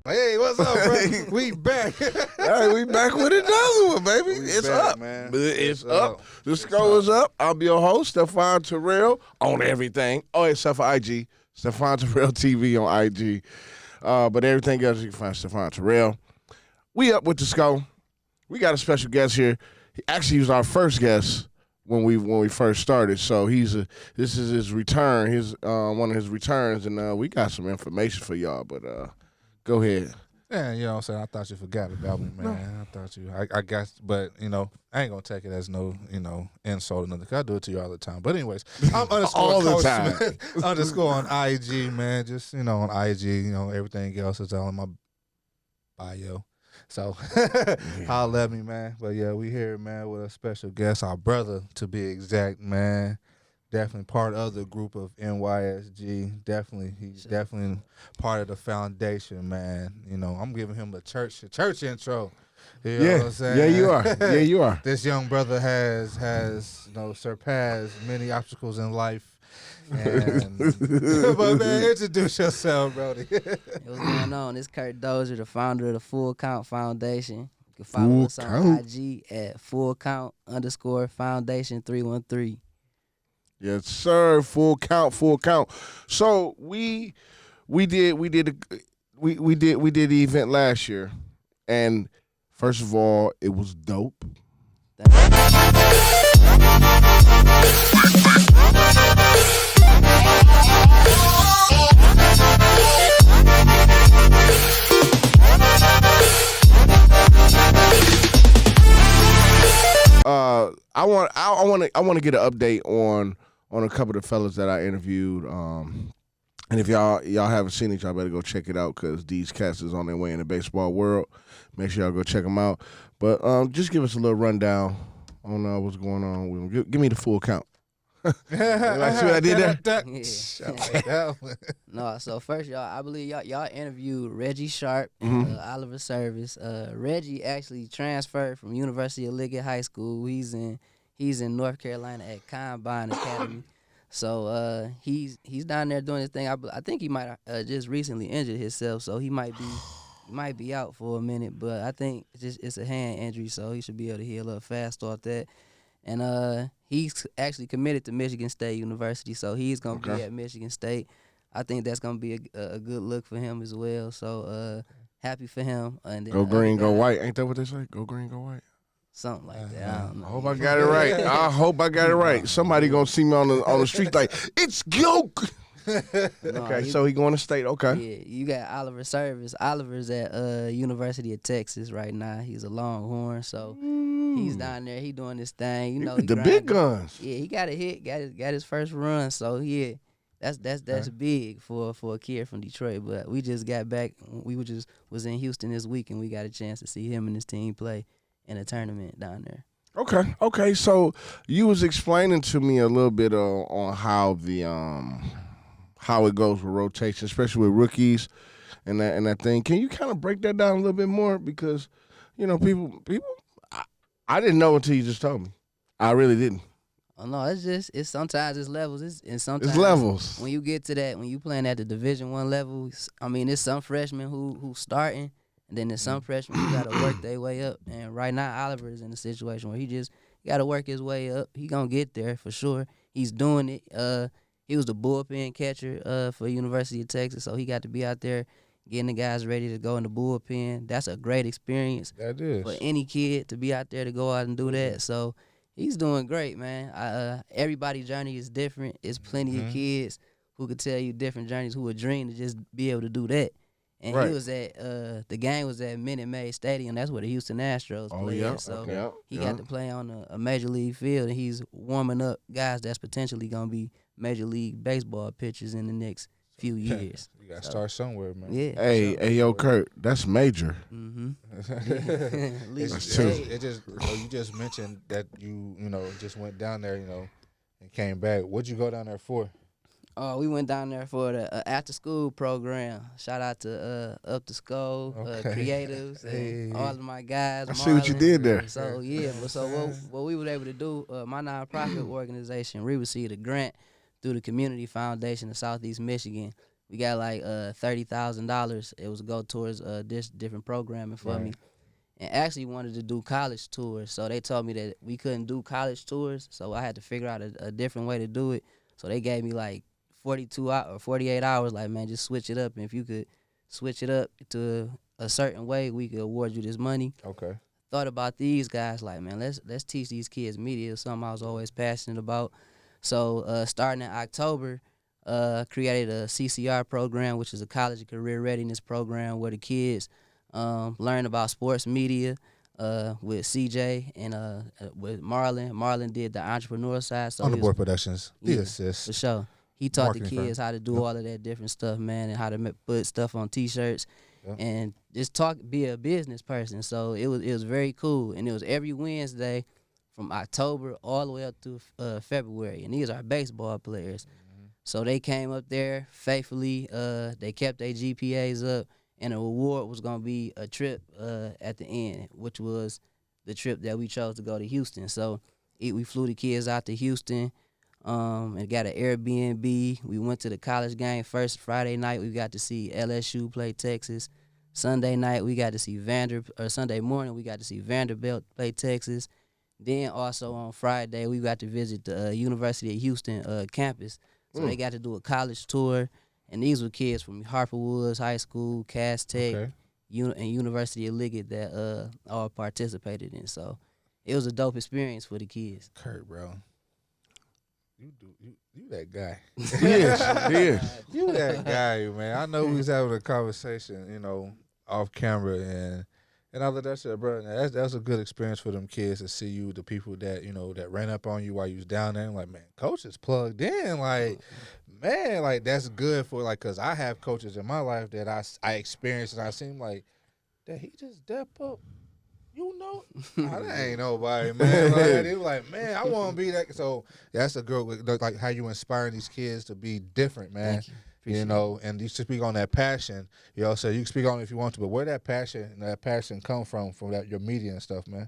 Hey, what's up, bro? We back. Hey, we back with another one, baby. It's back, up, man. It's up. The score is up. I'll be your host, Stefan Terrell, on everything. Oh, except for IG. Stefan Terrell TV on IG. But everything else, you can find Stefan Terrell. We up with the score. We got a special guest here. He was our first guest when we first started. So this is his return, one of his returns, and we got some information for y'all. But go ahead. Yeah, you know what I'm saying? I thought you forgot about me, man. No. I thought you, I guess, but, I ain't going to take it as no, insult or nothing, because I do it to you all the time. But anyways, I'm all the Coach time. Smith, underscore on IG, man. Just, on IG, everything else is all in my bio. So, holla at me, man. But, yeah, we here, man, with a special guest, our brother, to be exact, man. Definitely part of the group of NYSG. He's definitely part of the foundation, man. I'm giving him a church intro. You know what I'm saying? Yeah, you are. Yeah, you are. This young brother has surpassed many obstacles in life. And, but man, introduce yourself, Brody. What's going on? It's Kirt Dozier, the founder of the Full Count Foundation. You can follow us on IG at fullcount_foundation 313. Yes, sir. Full count. So we did the event last year, and first of all, it was dope. I want to get an update on a couple of the fellas that I interviewed. And if y'all haven't seen it, y'all better go check it out, because these cats is on their way in the baseball world. Make sure y'all go check them out. But just give us a little rundown on what's going on. Give me the full count. See what I did there? Yeah. No, so first, y'all, I believe y'all interviewed Reggie Sharp, Oliver Service. Reggie actually transferred from University of Liggett High School. He's in North Carolina at Combine Academy. So he's down there doing his thing. I think he might just recently injured himself, so he might be out for a minute. But I think it's a hand injury, so he should be able to heal up fast off that. And he's actually committed to Michigan State University, so he's gonna be at Michigan State. I think that's gonna be a good look for him as well. So happy for him. And then, go green, go white. Ain't that what they say? Go green, go white. Something like that. I don't know. I hope I got it right. Somebody gonna see me on the street like, it's Yoke. Okay, so he going to state. Okay. Yeah, you got Oliver Service. Oliver's at University of Texas right now. He's a Longhorn, so he's down there. He doing this thing. The big guns. Yeah, he got a hit. Got his first run. So yeah, that's big for a kid from Detroit. But we just got back. We was in Houston this week, and we got a chance to see him and his team play in a tournament down there. Okay. So you was explaining to me a little bit on how how it goes with rotation, especially with rookies and that thing. Can you kind of break that down a little bit more? Because people, I didn't know until you just told me. I really didn't. Oh no, it's sometimes it's levels. It's levels. When you get to that, when you playing at the Division I level, I mean, there's some freshmen who starting. And then there's some freshmen who got to work their way up. And right now, Oliver is in a situation where he just got to work his way up. He going to get there for sure. He's doing it. He was the bullpen catcher for University of Texas, so he got to be out there getting the guys ready to go in the bullpen. That's a great experience. That is. For any kid to be out there to go out and do that. So he's doing great, man. Everybody's journey is different. It's plenty of kids who could tell you different journeys who would dream to just be able to do that. And he was at the game was at Minute Maid Stadium. That's where the Houston Astros play. Yeah. So he got to play on a major league field, and he's warming up guys that's potentially gonna be major league baseball pitchers in the next few years. You gotta start somewhere, man. Yeah. Hey, yo, Kirt, that's major. That's true. You just mentioned that you just went down there, and came back. What'd you go down there for? We went down there for the after-school program. Shout out to Upthescore, Creatives, and all of my guys. I see what you did there. So, yeah. What we were able to do, my nonprofit organization, we received a grant through the Community Foundation of Southeast Michigan. We got like $30,000. It was to go towards this different programming for me. And actually wanted to do college tours. So they told me that we couldn't do college tours, so I had to figure out a different way to do it. So they gave me like 42 or 48 hours, like, man, just switch it up. And if you could switch it up to a certain way, we could award you this money. Okay. Thought about these guys, like, man, let's teach these kids media, something I was always passionate about. So starting in October, created a CCR program, which is a college and career readiness program where the kids learn about sports media with CJ and with Marlon. Marlon did the entrepreneur side. So On the board productions, the assist. For sure. He taught Marketing the kids how to do all of that different stuff, man, and how to put stuff on T-shirts and just be a business person. So it was very cool, and it was every Wednesday from October all the way up to February, and these are baseball players. So they came up there faithfully. They kept their GPAs up, and the reward was going to be a trip at the end, which was the trip that we chose to go to Houston. So we flew the kids out to Houston and got an Airbnb. We went to the college game first. Friday night, we got to see LSU play Texas. Sunday night, we got to see Sunday morning, we got to see Vanderbilt play Texas. Then also on Friday, we got to visit the University of Houston campus. So they got to do a college tour. And these were kids from Harper Woods High School, Cass Tech, and University of Liggett that all participated in. So it was a dope experience for the kids. Kirt, bro. You that guy. Yes. You that guy, man. I know we was having a conversation, off camera and all of that shit, bro. That's a good experience for them kids to see you, the people that, that ran up on you while you was down there. And like, man, coach is plugged in. Like, man, like, that's good for, like, because I have coaches in my life that I experienced and I seem like, that he just step up. That ain't nobody, man. Like, they were like, man, I want to be that. So that's a girl, like how you inspiring these kids to be different, man. And you speak on that passion. So you can speak on it if you want to, but where that passion come from that your media and stuff, man?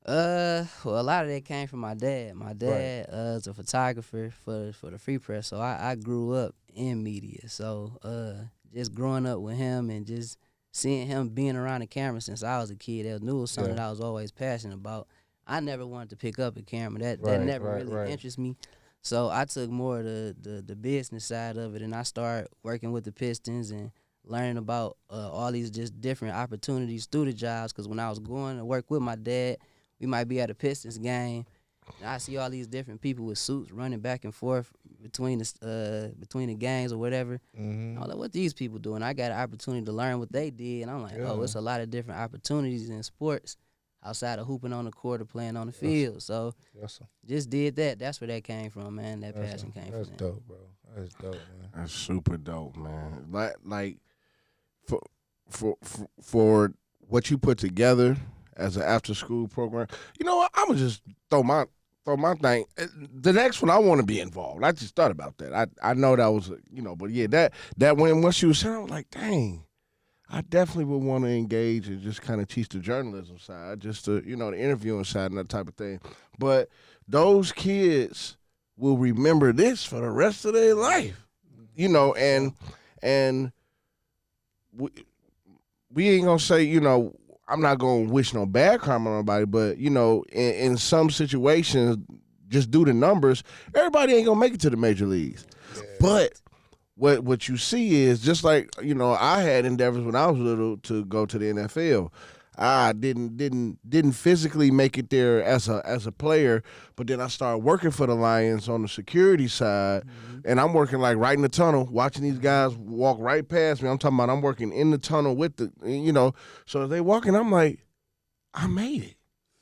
Well, a lot of that came from my dad. My dad is a photographer for the Free Press, so I grew up in media. So just growing up with him and just seeing him being around the camera since I was a kid, that knew it was something that I was always passionate about. I never wanted to pick up a camera. That never really interested me. So I took more of the business side of it, and I started working with the Pistons and learning about all these just different opportunities through the jobs. Because when I was going to work with my dad, we might be at a Pistons game, and I see all these different people with suits running back and forth between the gangs or whatever. I'm like, what these people doing? I got an opportunity to learn what they did, and I'm like, it's a lot of different opportunities in sports outside of hooping on the court or playing on the field. So just did that. That's where that came from, man. That passion came from. That's dope, bro. That's dope, man. That's super dope, man. Like for what you put together as an after school program. You know what? I'ma just throw my thing. The next one, I want to be involved. I just thought about that. I know that was but yeah, that when once you was saying, I was like, dang, I definitely would want to engage and just kind of teach the journalism side, just to the interviewing side and that type of thing. But those kids will remember this for the rest of their life, and we ain't gonna say I'm not going to wish no bad karma on nobody, but, in some situations, just due to numbers, everybody ain't going to make it to the major leagues. Yeah. But what you see is just like, I had endeavors when I was little to go to the NFL. I didn't physically make it there as a player, but then I started working for the Lions on the security side, and I'm working like right in the tunnel, watching these guys walk right past me. I'm talking about I'm working in the tunnel with so as they walking, I'm like, I made it.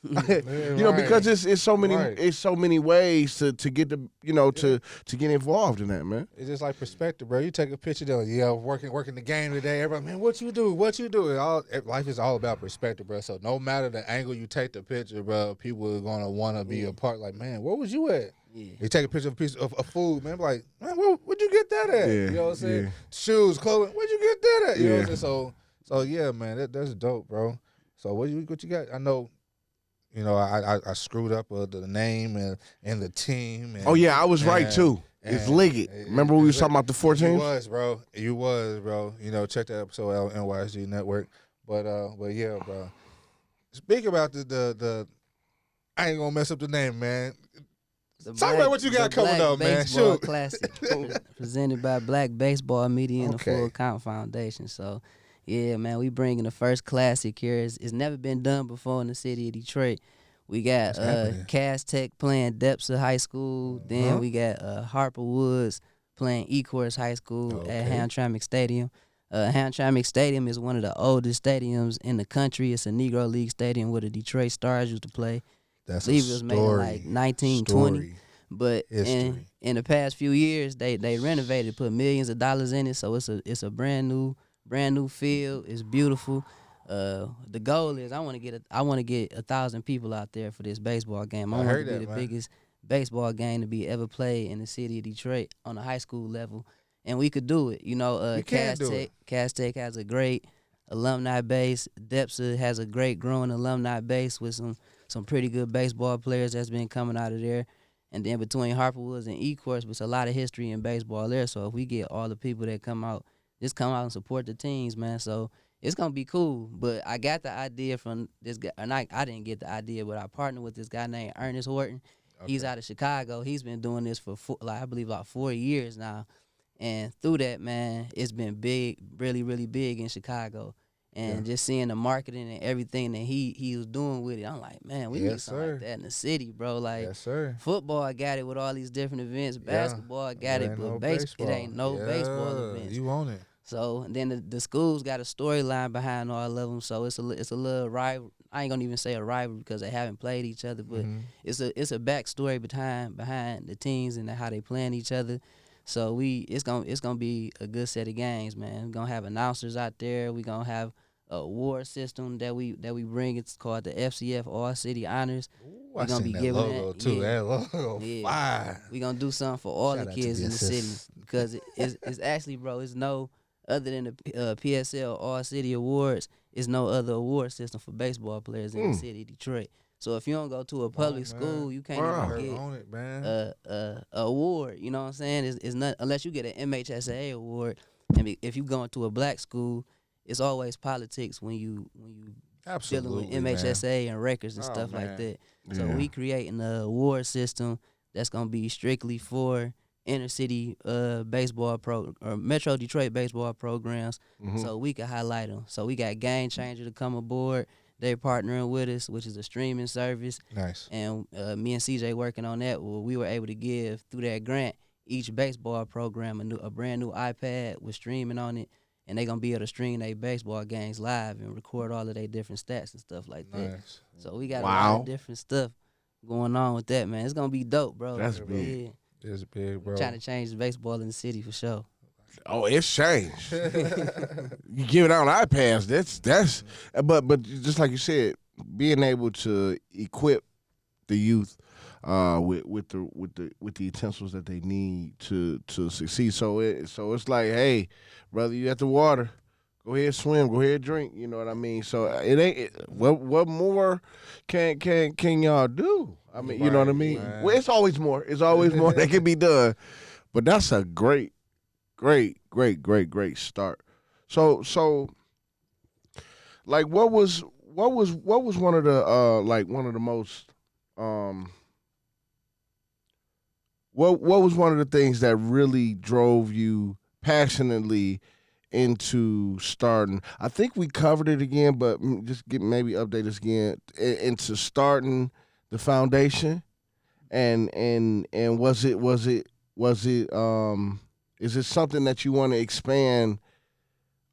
Because it's so many ways to get to get involved in that, man. It's just like perspective, bro. You take a picture there, working the game today. Everybody, man, what you do? Life is all about perspective, bro. So no matter the angle you take the picture, bro, people are gonna want to be a part. Like, man, where was you at? Yeah. You take a picture of a piece of food, man. Like, man, where'd you get that at? You know what I'm saying? Yeah. Shoes, clothing. Where'd you get that at? You know what I'm saying? So yeah, man, that's dope, bro. So what you got? I know. I screwed up the name and the team. And, I was right too. It's Liggett. Remember we was talking about the 4 teams? You was, bro. You know, check that episode out on NYSG Network. But yeah, bro. Speaking about the I ain't gonna mess up the name, man. Talk about what you got coming up, man. Shoot. Classic presented by Black Baseball Media and the Full Count Foundation. So, yeah, man, we bringing the first classic here. It's never been done before in the city of Detroit. We got Cass Tech playing Depsa High School. Then we got Harper Woods playing Ecorse High School at Hamtramck Stadium. Hamtramck Stadium is one of the oldest stadiums in the country. It's a Negro League stadium where the Detroit Stars used to play. That's I believe it was made in like 1920. But in the past few years, they renovated, put millions of dollars in it. So it's a brand new field. It's beautiful. The goal is I want to get 1,000 people out there for this baseball game. I want it to be the biggest baseball game to be ever played in the city of Detroit on a high school level, and we could do it. You know, Cass Tech has a great alumni base. Depsa has a great growing alumni base with some pretty good baseball players that's been coming out of there. And then between Harper Woods and Ecorse, there's a lot of history in baseball there. So if we get all the people that come out and support the teams, man. So it's going to be cool. But I got the idea from this guy. And I didn't get the idea, but I partnered with this guy named Ernest Horton. Okay. He's out of Chicago. He's been doing this for, I believe, about 4 years now. And through that, man, it's been big, really, really big in Chicago. And just seeing the marketing and everything that he was doing with it, I'm like, man, we need something like that in the city, bro. Like, football got it with all these different events. Basketball got it, but baseball, it ain't no baseball events. You want it. So then the schools got a storyline behind all of them. So it's a little rival. I ain't gonna even say a rival because they haven't played each other, but it's a backstory behind the teams and how they playing each other. So it's gonna be a good set of games, man. We're gonna have announcers out there. We're gonna have a award system that we bring. It's called the FCF All City Honors. We're gonna be giving logo that too. That logo, fire. We're gonna do something for all the kids in the city because it's actually, bro. It's no other than the PSL All City Awards. It's no other award system for baseball players in the city of Detroit. So if you don't go to a public school, you can't even get a award. You know what I'm saying? It's not unless you get an MHSAA award. And if you go into a black school, it's always politics when you dealing with MHSA and records and stuff like that. So we creating an award system that's gonna be strictly for inner city baseball or Metro Detroit baseball programs, so we can highlight them. So we got Game Changer to come aboard. They're partnering with us, which is a streaming service. Nice. And me and CJ working on that. Well, we were able to give through that grant each baseball program a brand new iPad with streaming on it. And they're going to be able to stream their baseball games live and record all of their different stats and stuff like that. Nice. So we got a lot of different stuff going on with that, man. It's going to be dope, bro. That's big. It's big, bro. Trying to change baseball in the city for sure. Oh, it's changed. You give it out on iPads. That's. But just like you said, being able to equip the youth with the utensils that they need to succeed. So it's like, hey, brother, you at the water, go ahead swim, go ahead drink. You know what I mean? So it ain't what more can y'all do? I mean, you know what I mean? Man. Well, it's always more. It's always more that can be done. But that's a great start. So like what was one of the most what was one of the things that really drove you passionately into starting? I think we covered it again, but just maybe update us again into starting the foundation and was it is it something that you want to expand?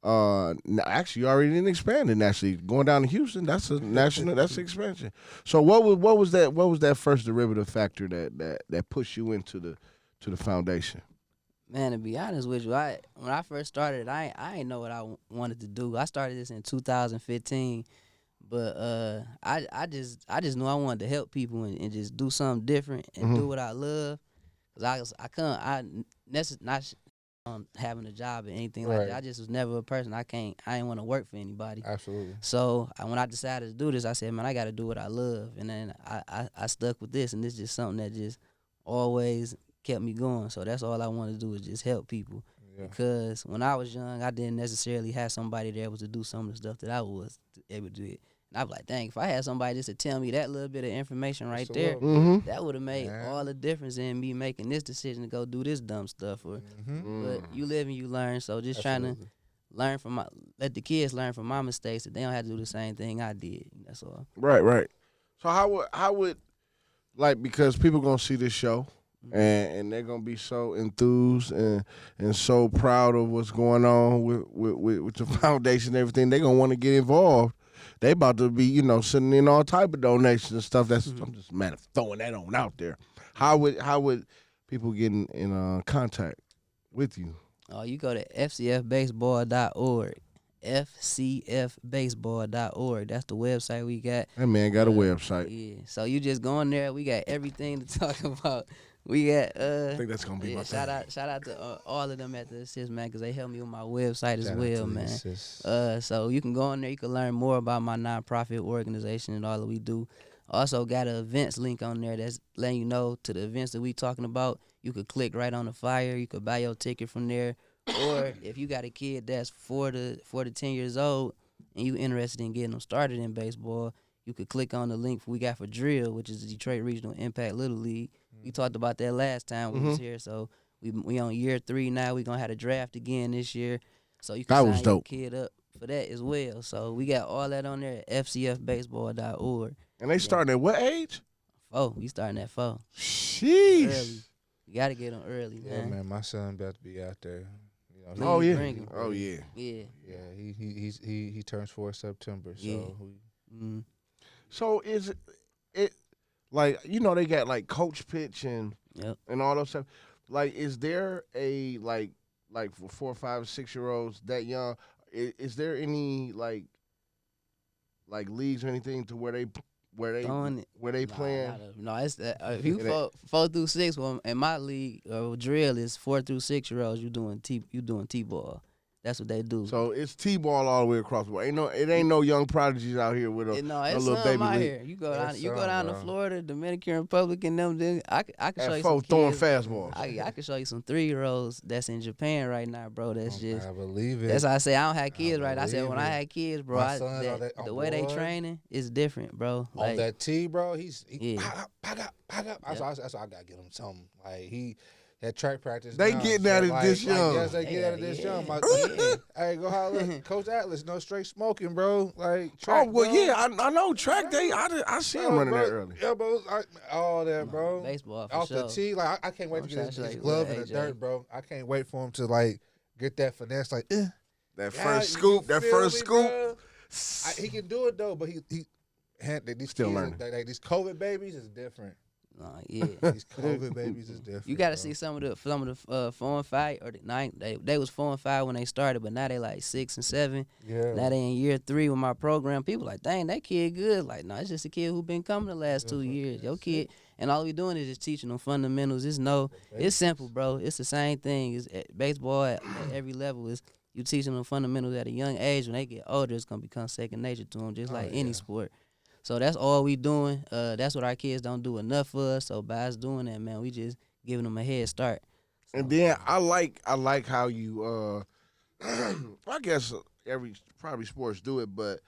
Actually, you already didn't expand it. Actually, going down to Houston, that's a national. That's expansion. So, what was that first derivative factor that pushed you into the foundation? Man, to be honest with you, when I first started, I didn't know what I wanted to do. I started this in 2015, but I just knew I wanted to help people and just do something different and do what I love. Cause not having a job or anything like that. I just was never a person. I didn't want to work for anybody. Absolutely. So when I decided to do this, I said, man, I got to do what I love. And then I stuck with this, and this is just something that just always kept me going. So that's all I want to do is just help people. Yeah. Because when I was young, I didn't necessarily have somebody that was to do some of the stuff that I was able to do it. And I was like, dang, if I had somebody just to tell me that little bit of information right there, that would have made all the difference in me making this decision to go do this dumb stuff. Or, But you live and you learn. So just trying to learn from let the kids learn from my mistakes, that they don't have to do the same thing I did. That's all. Right. So how would like, because people gonna see this show and they're gonna be so enthused and so proud of what's going on with the foundation and everything, they're gonna want to get involved. They about to be, sending in all type of donations and stuff. That's I'm just throwing that on out there. How would people get in contact with you? Oh, you go to fcfbaseball.org. fcfbaseball.org. That's the website we got. That man got a website. Yeah. So you just go in there. We got everything to talk about. We got I think that's gonna be my shout out to all of them at the Assist, man, because they helped me with my website as well, man. So you can go in there, you can learn more about my nonprofit organization and all that we do. Also got an events link on there that's letting you know to the events that we talking about. You could click right on the flyer. You could buy your ticket from there. Or if you got a kid that's 4 to 10 years old and you interested in getting them started in baseball, you could click on the link we got for drill, which is the Detroit Regional Impact Little League. We talked about that last time we was here. So we on year 3 now. We gonna have a draft again this year. So you can sign your kid up for that as well. So we got all that on there at fcfbaseball.org. And they starting at what age? 4. We starting at 4. Sheesh. Early. You gotta get them early, man. Yeah, man. My son about to be out there. Oh yeah. Yeah. He turns 4 September. So So is it like, they got like coach pitch and all those stuff. Like, is there a like for 4, 5, 6 year olds that young? Is there any like leagues or anything to where they playing? No, it's if you 4 through 6. Well, in my league, drill is 4 through 6 year olds. You doing T-ball. That's what they do. So it's T-ball all the way across the board. It ain't no young prodigies out here with a little baby out league. here. You go down to Florida, Dominican Republic, and them. Then I can show you some throwing kids. fastballs. I can show you some 3-year-olds that's in Japan right now, bro. That's just. I believe it. That's why I say I don't have kids right. I said when I had kids, bro, the way they board, training is different, bro. Like, on that tee, bro, he's pack up. That's why I gotta get him something. Like that track practice. They getting at it this young. Yes, they get at it this young. Hey, go holler, Coach Atlas. No straight smoking, bro. Like track. Oh well, bro. yeah, I know track. I see him running that early. Yeah, bro. All that, bro. Baseball for off sure. the tee. Like I can't wait to get his glove in the dirt, bro. I can't wait for him to like get that finesse. Like that first scoop. That first scoop. He can do it though, but he these still kids, learning. Like these COVID babies is different. Yeah. These COVID babies is different. You got to see some of the 4 and 5 or the 9. They was 4 and 5 when they started, but now they like 6 and 7. Yeah. Now they in year 3 with my program. People like, dang, that kid good. Like, no, it's just a kid who been coming the last 2 years. Your kid, and all we doing is just teaching them fundamentals. It's simple, bro. It's the same thing. It's baseball at every level is you teaching them fundamentals at a young age. When they get older, it's gonna become second nature to them, just like any sport. So that's all we doing. That's what our kids don't do enough for us. So by us doing that, man, we just giving them a head start. So, and then I like how you I guess probably sports do it, but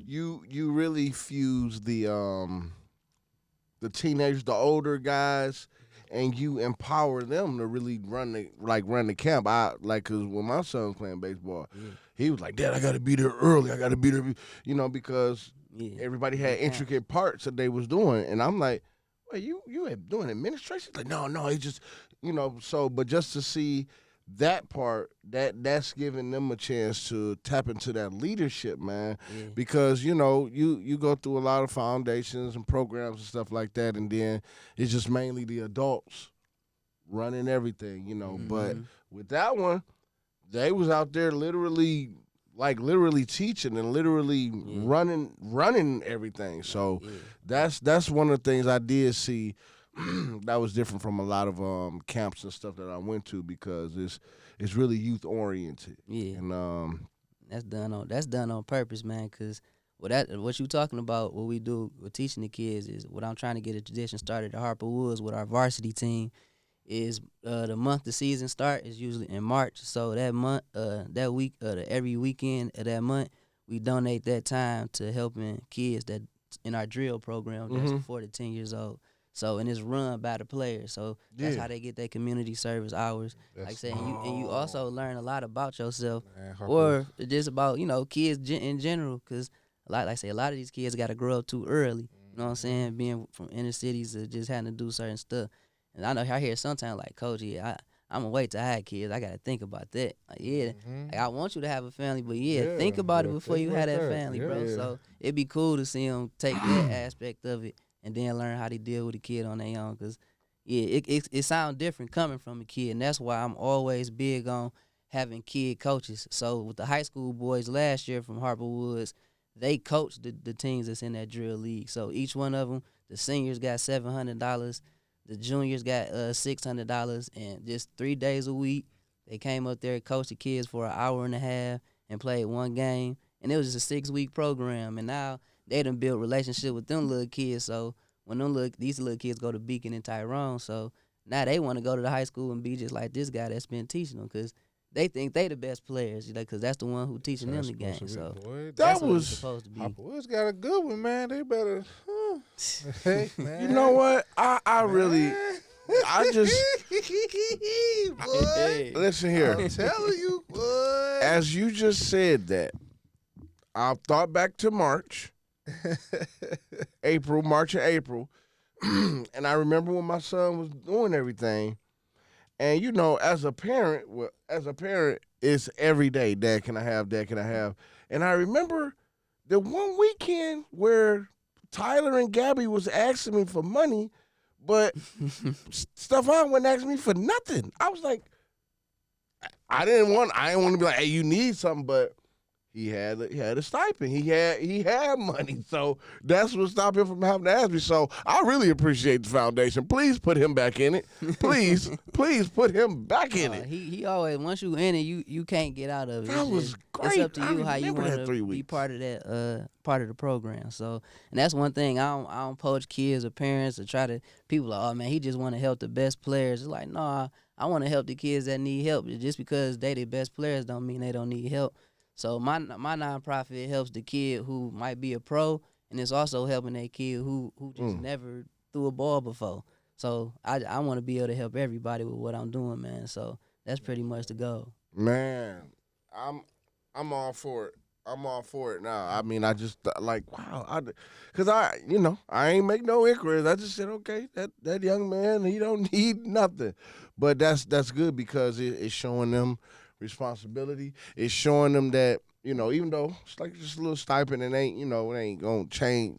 you really fuse the teenagers, the older guys, and you empower them to really run the camp. Cause when my son was playing baseball, he was like, "Dad, I gotta be there early. I gotta be there," because. Yeah. Everybody had intricate parts that they was doing, and I'm like, "Well, you doing administration?" Like, no, it's just, So, but just to see that part, that's giving them a chance to tap into that leadership, man. Yeah. Because you go through a lot of foundations and programs and stuff like that, and then it's just mainly the adults running everything, Mm-hmm. But with that one, they was out there literally teaching and literally running everything. So that's one of the things I did see that was different from a lot of camps and stuff that I went to, because it's really youth oriented. Yeah, and that's done on purpose, man. Cause what you talking about, what we do with teaching the kids is what I'm trying to get a tradition started at Harper Woods with our varsity team. is the month the season start is usually in March. So that month, that week, every weekend of that month, we donate that time to helping kids that in our drill program that's 4 to 10 years old. So and it's run by the players. So that's how they get their community service hours. Like I said, and you also learn a lot about yourself, or just about kids in general. Cause like I say, a lot of these kids got to grow up too early. You know what I'm saying? Being from inner cities, just having to do certain stuff. And I know I hear sometimes like, Coach, I'm gonna wait till I have kids. I gotta think about that. Like, like, I want you to have a family, but think about it before you have that family, bro. So it'd be cool to see them take that aspect of it and then learn how to deal with a kid on their own. Cause it sounds different coming from a kid, and that's why I'm always big on having kid coaches. So with the high school boys last year from Harper Woods, they coached the teams that's in that drill league. So each one of them, the seniors got $700. The juniors got $600, and just 3 days a week, they came up there, coached the kids for an hour and a half, and played one game. And it was just a 6-week program. And now they done built relationship with them little kids. So when these little kids go to Beacon and Tyrone, so now they want to go to the high school and be just like this guy that's been teaching them, because they think they the best players, because that's the one who teaching them the game. So that's what it's supposed to be. Harper Woods got a good one, man. They better. Hey, man. You know what? I really, I just listen here. I'm telling you, boy. As you just said that, I thought back to March and April, and I remember when my son was doing everything. And as a parent, it's every day. Dad, can I have? Dad, can I have? And I remember the one weekend where Tyler and Gabby was asking me for money, but Stephon wouldn't ask me for nothing. I was like, I didn't want to be like, hey, you need something, but he had a stipend. He had money, so that's what stopped him from having to ask me. So I really appreciate the foundation. Please put him back in it. Please put him back in it. He always, once you in it, you can't get out of it. That was great. It's up to you how you want to be part of that part of the program. So, and that's one thing. I don't poach kids or parents or try to. People are, oh man, he just want to help the best players. It's like, no, I want to help the kids that need help. Just because they the best players don't mean they don't need help. So my nonprofit helps the kid who might be a pro, and it's also helping that kid who just never threw a ball before. So I want to be able to help everybody with what I'm doing, man. So that's pretty much the goal. Man, I'm all for it. I'm all for it now. I mean, I just like, wow, because I ain't make no inquiries. I just said, okay, that young man, he don't need nothing. But that's good because it's showing them responsibility. It's showing them that, even though it's like just a little stipend, it ain't gonna change.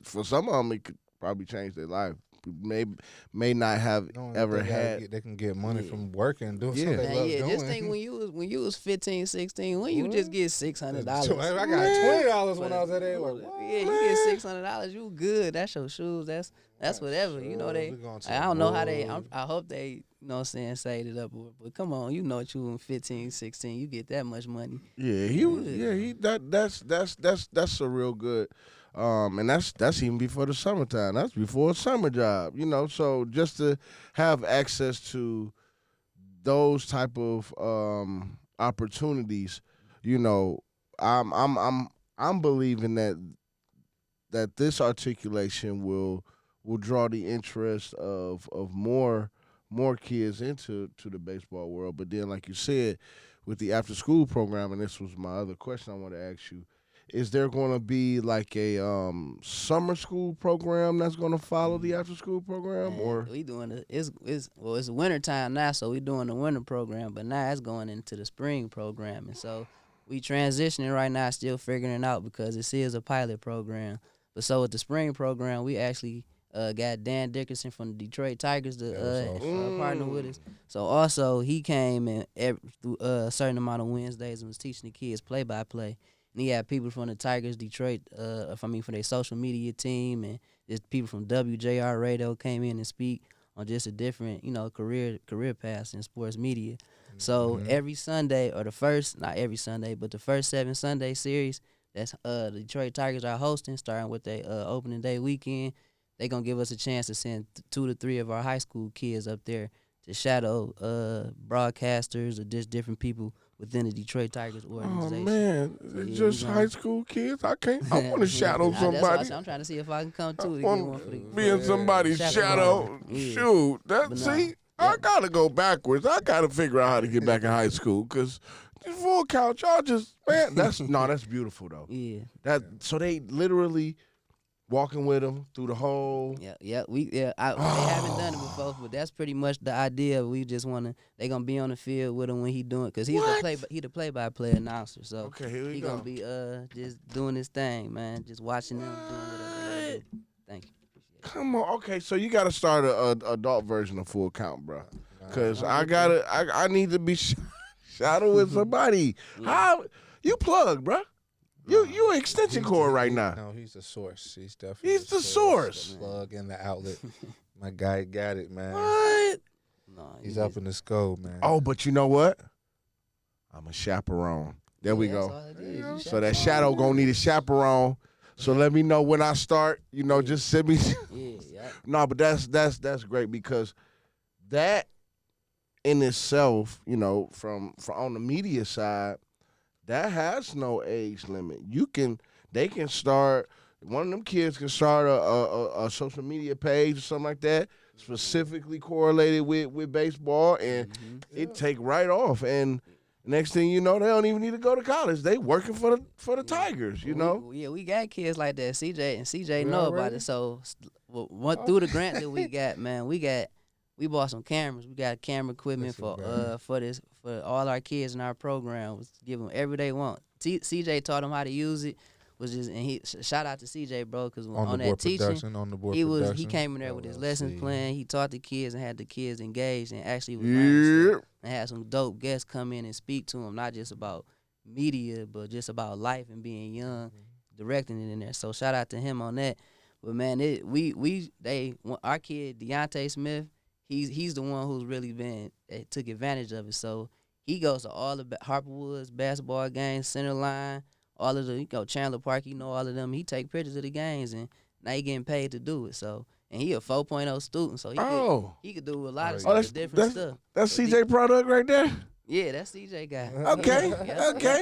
For some of them, it could probably change their life. May not have ever had. They can get money from working and doing something they love doing. Just think when you was 15, 16, when you just get $600. I got $20 when I was at age. You get $600. You good. That's your shoes. That's whatever. I don't know how they. I hope they. Saved it up. But come on, you what you in 15, 16, you get that much money. Yeah, that's a real good. And that's even before the summertime. That's before a summer job, So just to have access to those type of opportunities, I'm believing that this articulation will draw the interest of more kids into the baseball world. But then, like you said, with the after school program, and this was my other question I want to ask you. Is there going to be like a summer school program that's going to follow the after school program, or we doing it's winter time now, so we doing the winter program, but now it's going into the spring program, and so we transitioning right now, still figuring it out because it is a pilot program. But so with the spring program, we actually got Dan Dickerson from the Detroit Tigers to partner with us. So also he came and through a certain amount of Wednesdays and was teaching the kids play-by-play. And he had people from the Tigers, Detroit, from their social media team, and just people from WJR Radio came in and speak on just a different, career paths in sports media. So every Sunday, or not every Sunday, but the first 7 Sunday series, that's the Detroit Tigers are hosting, starting with their opening day weekend. They're going to give us a chance to send 2 to 3 of our high school kids up there shadow broadcasters or just different people within the Detroit Tigers Oh organization. man, So, it's yeah, just high school kids. I want to shadow That's why somebody. I'm trying to see if I can come I too to get want one for the be in somebody's shadow. Yeah. Shoot, that But see, nah. I gotta go backwards. I gotta figure out how to get back in high school because full count, y'all just man. That's beautiful though. Yeah. So they literally walking with them through the whole. They haven't done it before, but that's pretty much the idea. We just wanna they gonna be on the field with him when he doing, cause he's the play-by-play announcer. So Okay, here we he go. gonna be just doing his thing, man. Just watching them doing whatever they do. Thank you. Appreciate it. Come on, okay. So you gotta start a adult version of Full Count, bro. Cause I need to be shadow with somebody. How you plug, bro? You an extension cord right now. No, he's the source. He's definitely the source. The plug in the outlet. My guy got it, man. What? No, He's up in the scope, man. Oh, but you know what? I'm a chaperone. There we that's go. all it is. So that shadow gonna need a chaperone. So let me know when I start. Just send me. Yeah. No, but that's great because that in itself, from on the media side, that has no age limit. They can start. One of them kids can start a social media page or something like that, specifically correlated with baseball, and it take right off. And next thing you know, they don't even need to go to college. They working for the Tigers. We got kids like that. CJ know about it. So through the grant that we got, man, we bought some cameras. We got camera equipment for all our kids in our program. Was give them every they want. CJ taught them how to use it. Shout out to CJ, bro, because on that teaching, he came in there with his lessons plan. He taught the kids and had the kids engaged and actually was learning stuff. And had some dope guests come in and speak to them, not just about media, but just about life and being young, directing it in there. So shout out to him on that. But man, our kid Deontay Smith, he's the one who's really took advantage of it. So he goes to all the Harperwoods basketball games, Center Line, all of the Chandler Park. All of them. He take pictures of the games, and now he getting paid to do it. So and he a 4.0 student, so he could do a lot of stuff, different stuff. That's CJ product right there. Yeah, that's CJ guy. Okay. Okay,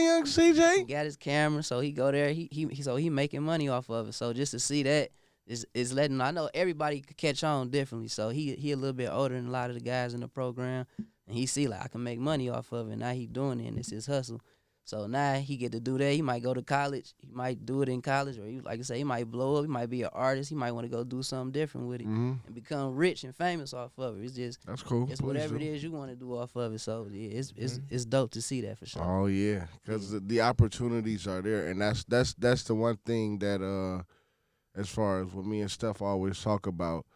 young CJ. He got his camera, so he go there. He making money off of it. So just to see that is letting. I know everybody could catch on differently. So he a little bit older than a lot of the guys in the program, and he see like I can make money off of it. Now he doing it, and it's his hustle. So now he get to do that. He might go to college. He might do it in college, or like I say, he might blow up. He might be an artist. He might want to go do something different with it and become rich and famous off of it. It's just that's cool. It's whatever it is you want to do off of it. So yeah, it's dope to see that for sure. Oh yeah, because the opportunities are there, and that's the one thing that as far as what me and Steph always talk about,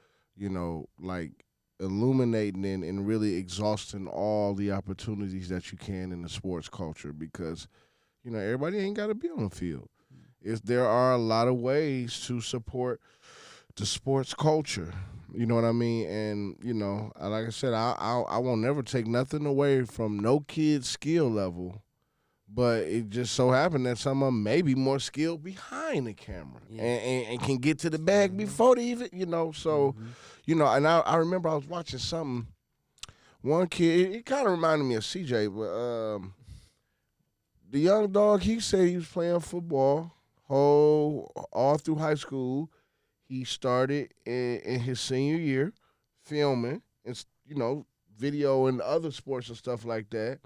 like illuminating and really exhausting all the opportunities that you can in the sports culture, because everybody ain't got to be on the field. There are a lot of ways to support the sports culture, you know what I mean? And like I said, I won't never take nothing away from no kid's skill level, but it just so happened that some of them may be more skilled behind the camera and can get to the bag before they even so and I remember I was watching something. One kid, it kind of reminded me of CJ, but the young dog, he said he was playing football all through high school. He started in his senior year filming and video and other sports and stuff like that.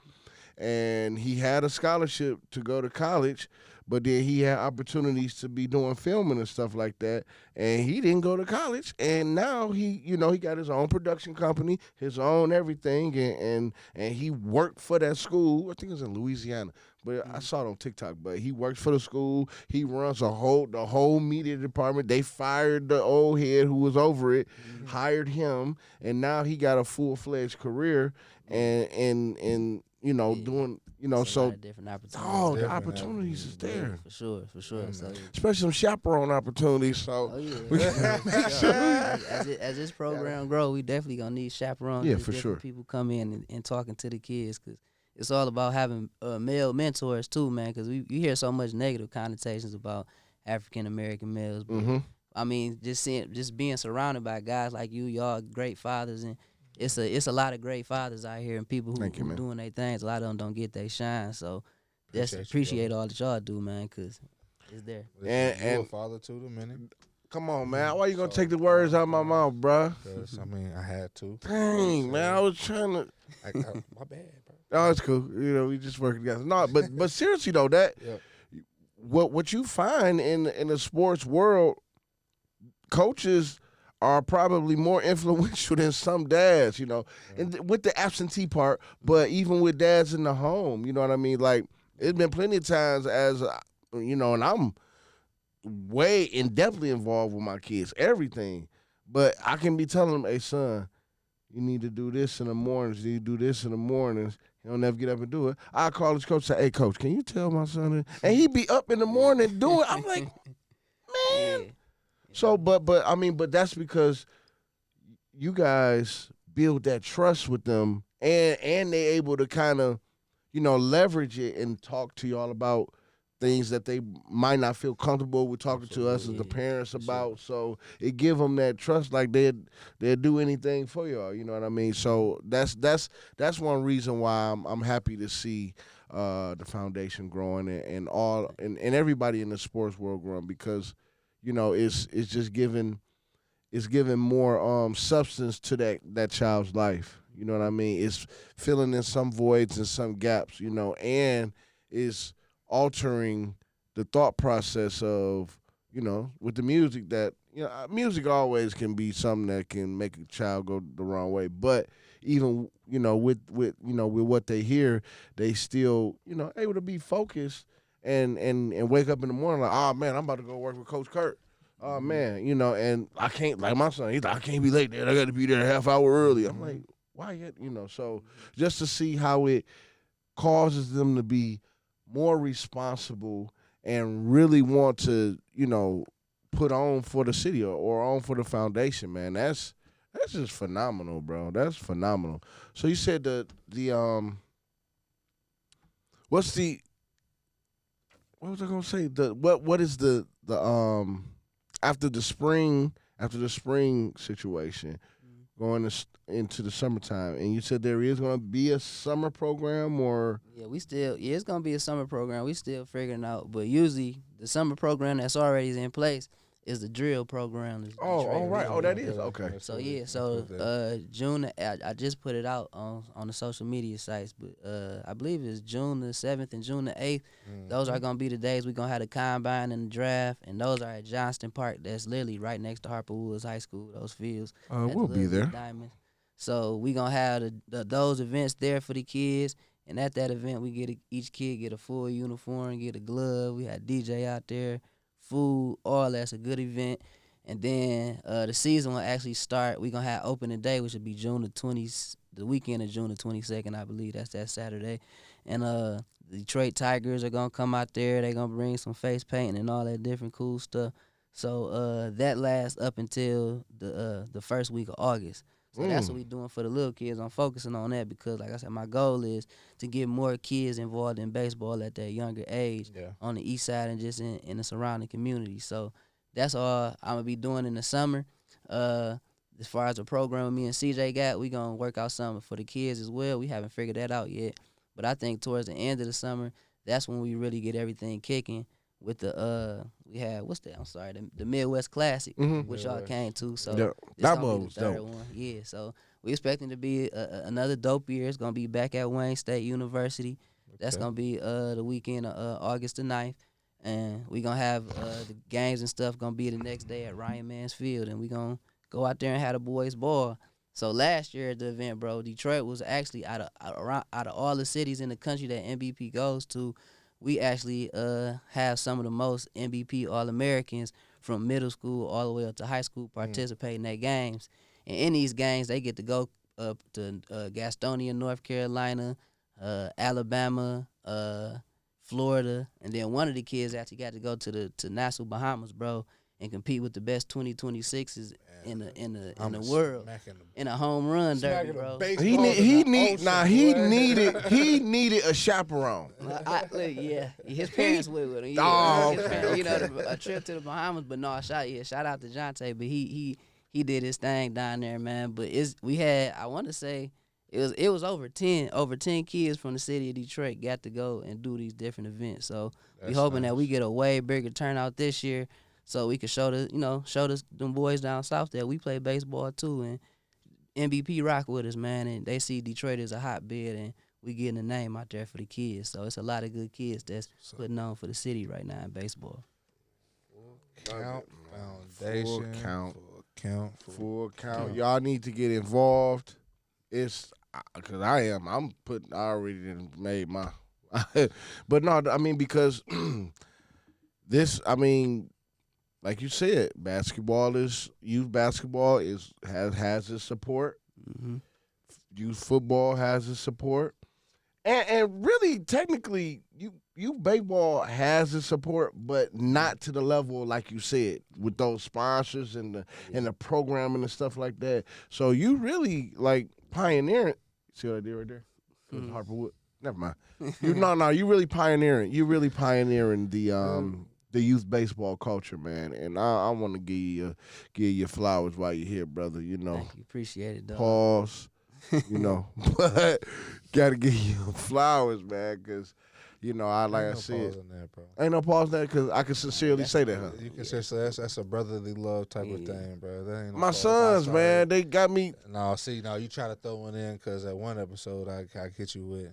And he had a scholarship to go to college, but then he had opportunities to be doing filming and stuff like that, and he didn't go to college. And now he got his own production company, his own everything, and he worked for that school. I think it was in Louisiana, but I saw it on TikTok. But he works for the school. He runs the whole media department. They fired the old head who was over it, hired him, and now he got a full-fledged career and doing, so different opportunities. Oh, the opportunities is there. For sure. So, especially some chaperone opportunities. So, as this program grow, we definitely gonna need chaperones. Yeah, for sure. People come in and talking to the kids, because it's all about having male mentors too, man. Because you hear so much negative connotations about African American males, but I mean, just being surrounded by guys like you, y'all great fathers, and it's a lot of great fathers out here and people who doing their things. A lot of them don't get their shine, so just appreciate all that y'all do, man, because it's there. And you a father to the minute. Come on, man. Why you gonna take the words out of my mouth, bro? Because, I mean, I had to. Dang, man. I was trying to. My bad, bro. Oh, it's cool. You know, we just working together. No, but seriously though, that what you find in the sports world, coaches are probably more influential than some dads, you know, and with the absentee part, but even with dads in the home, you know what I mean? Like, it's been plenty of times as, you know, and I'm way and definitely involved with my kids, everything. But I can be telling them, hey, son, you need to do this in the mornings. You need to do this in the mornings. He'll never get up and do it. I call his coach and say, hey, coach, can you tell my son that? And he be up in the morning doing it. I'm like, man. Yeah. So, but that's because you guys build that trust with them and they able to kind of, you know, leverage it and talk to y'all about things that they might not feel comfortable with talking to us as the parents about. So it give them that trust, like they'd do anything for y'all. You know what I mean? So that's one reason why I'm happy to see the foundation growing and everybody in the sports world growing, because, you know, it's just giving more substance to that child's life. You know what I mean? It's filling in some voids and some gaps, you know, and is altering the thought process of, you know, with the music that, you know, music always can be something that can make a child go the wrong way. But even, you know, with what they hear, they still, you know, able to be focused and wake up in the morning like, oh man, I'm about to go work with Coach Kirt. Oh man, you know, and I can't, like my son, he's like, I can't be late, Dad. I got to be there a half hour early. I'm like, why yet? You know, so just to see how it causes them to be more responsible and really want to, you know, put on for the city or on for the foundation, man. That's just phenomenal, bro. That's phenomenal. So you said what was I gonna say? What is the after the spring situation, going into the summertime, and you said there is going to be a summer program, or it's going to be a summer program. We still figuring out, but usually the summer program that's already in place is the drill program. All right. Oh, that is okay. So June, I just put it out on the social media sites, but I believe it's June the 7th and June the 8th. Those are gonna be the days we're gonna have the combine and the draft, and those are at Johnston Park. That's literally right next to Harper Woods High School. Those fields. We'll be there. Diamond. So we gonna have those events there for the kids, and at that event each kid get a full uniform, get a glove. We had DJ out there. Food, all that's a good event. And then the season will actually start. We're going to have opening day, which will be June the 20th, the weekend of June the 22nd, I believe. That's that Saturday. And the Detroit Tigers are going to come out there. They're going to bring some face painting and all that different cool stuff. So that lasts up until the first week of August. So that's what we're doing for the little kids. I'm focusing on that because, like I said, my goal is to get more kids involved in baseball at that younger age on the east side and just in the surrounding community. So that's all I'm going to be doing in the summer. As far as the program me and CJ got, we going to work out something for the kids as well. We haven't figured that out yet. But I think towards the end of the summer, that's when we really get everything kicking. With the we had the Midwest Classic, which y'all came to. So that was the third one. Yeah, so we expecting to be another dope year. It's gonna be back at Wayne State University. That's gonna be the weekend of August the 9th, and we gonna have the games and stuff gonna be the next day at Ryan Mans Field, and we gonna go out there and have the boys ball. So last year at the event, bro, Detroit was actually out of all the cities in the country that MVP goes to. We actually have some of the most MVP All-Americans from middle school all the way up to high school participating in games. And in these games, they get to go up to Gastonia, North Carolina, Alabama, Florida, and then one of the kids actually got to go to Nassau, Bahamas, bro, and compete with the best 2026s in the world, in a home run derby, bro. He needed a chaperone. Yeah, his parents went with him. A trip to the Bahamas. But no, shout out to Jonte. But he did his thing down there, man. But I want to say it was over 10 kids from the city of Detroit got to go and do these different events. So we hoping that we get a way bigger turnout this year, so we can show them boys down south that we play baseball too, and MVP rock with us, man, and they see Detroit as a hotbed, and we getting a name out there for the kids. So it's a lot of good kids that's putting on for the city right now in baseball. Full count. Y'all need to get involved. It's because I already made my. But no, I mean, because this, I mean, like you said, youth basketball has its support. Mm-hmm. Youth football has its support, and really, technically, youth baseball has its support, but not to the level like you said with those sponsors and the programming and stuff like that. So you really like pioneering. See what I did right there? Mm-hmm. Harperwood. Never mind. You really pioneering. You really pioneering the youth baseball culture, man. And I want to give you flowers while you're here, brother. You know. Thank you. Appreciate it, dog. Pause. You know, but gotta give you flowers, man, because. You know, I said, ain't no pause in that because I can sincerely say that, huh? You can say that's a brotherly love type of thing, bro. That ain't no my sons, man, they got me. No, you try to throw one in because at one episode I hit you with.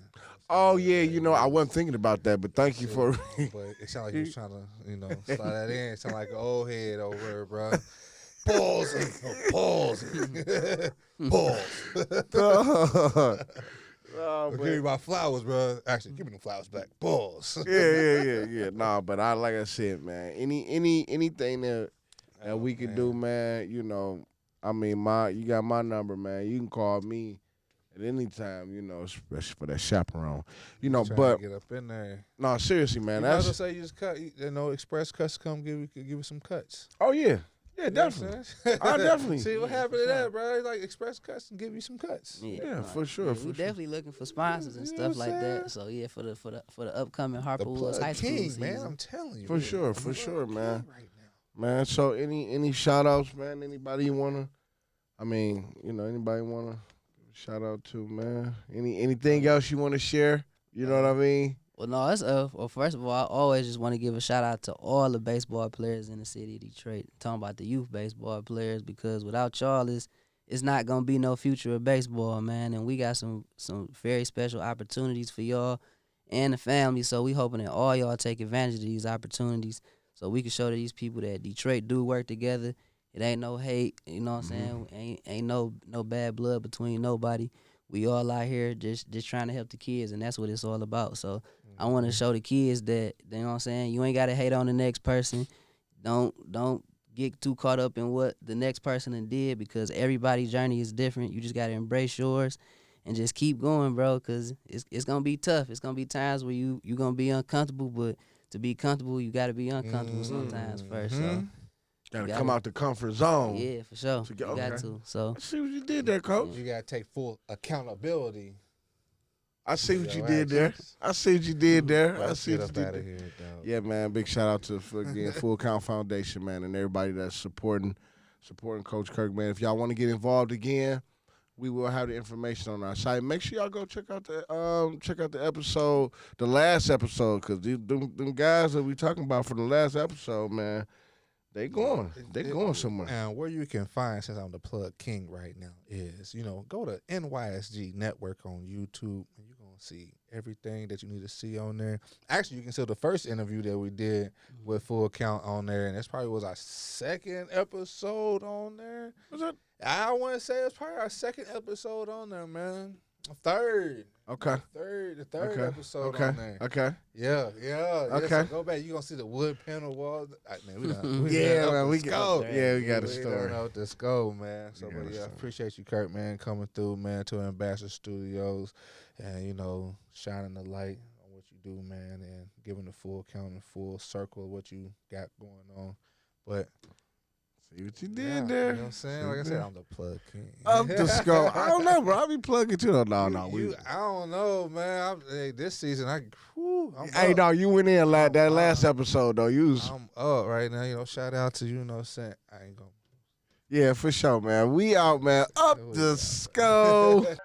Oh yeah, I wasn't thinking about that, but thank you for. But it sounded like you was trying to, slide that in. It sounded like an old head over, bro. Pause. Give me my flowers, bro. Actually, give me the flowers back. Pause. Yeah. Nah, but like I said, man, anything that we can do, man. You know, I mean, you got my number, man. You can call me at any time. You know, especially for that chaperone. You know, but to get up in there. No, seriously, man. That's what say. You just cut. Express Cuts come give you some cuts. Oh yeah. Yeah, definitely. I definitely see what happened to that, bro. Like Express Cuts and give you some cuts. Yeah, for sure. We definitely looking for sponsors and stuff like that. So yeah, for the upcoming Harperwood High School season, man. I'm telling you, for sure, man. Right now. Man, so any shout outs, man? Anybody you wanna? I mean, anybody wanna shout out to, man? Anything else you wanna share? You know what I mean? Well, no, it's well, first of all, I always just want to give a shout out to all the baseball players in the city of Detroit. I'm talking about the youth baseball players, because without y'all, it's not gonna be no future of baseball, man. And we got some very special opportunities for y'all and the family. So we hoping that all y'all take advantage of these opportunities, so we can show to these people that Detroit do work together. It ain't no hate, you know what I'm saying? Ain't no bad blood between nobody. We all out here just trying to help the kids, and that's what it's all about. So I want to show the kids that, you know what I'm saying, you ain't got to hate on the next person. Don't get too caught up in what the next person did, because everybody's journey is different. You just got to embrace yours and just keep going, bro, because it's going to be tough. It's going to be times where you going to be uncomfortable, but to be comfortable, you got to be uncomfortable sometimes first. So Gotta come out the comfort zone. Yeah, for sure. You got to. So I see what you did there, Coach. You gotta take full accountability. I see what you did there. I see what you did there. I see what you did there. Here, yeah, man. Big shout out to Full Count Foundation, man, and everybody that's supporting Coach Kirk, man. If y'all want to get involved again, we will have the information on our site. Make sure y'all go check out the episode, the last episode, because them guys that we talking about for the last episode, man. They going somewhere. And where you can find, since I'm the plug king right now, is, go to NYSG Network on YouTube, and you're going to see everything that you need to see on there. Actually, you can see the first interview that we did with Full Count on there, and this probably was our second episode on there. Was it? I want to say it's probably our second episode on there, man. Third. Okay. The third episode on there. Okay. Yeah. Okay. So go back. You're going to see the wood panel wall. Man, we done we got a story. Upthescore, man. So, appreciate you, Kirt, man, coming through, man, to Ambassador Studios and, shining the light on what you do, man, and giving the full count and full circle of what you got going on. But See what you did there. You know what I'm saying? Like I said, I'm the plug king. Upthescore. I don't know, bro. I be plugging too. No. I don't know, man. Hey, this season, I'm Hey, up. no, you went in that last episode, though. I'm up right now. You know, shout out to you. You know what I'm saying? I ain't gonna. Yeah, for sure, man. We out, man. Upthescore.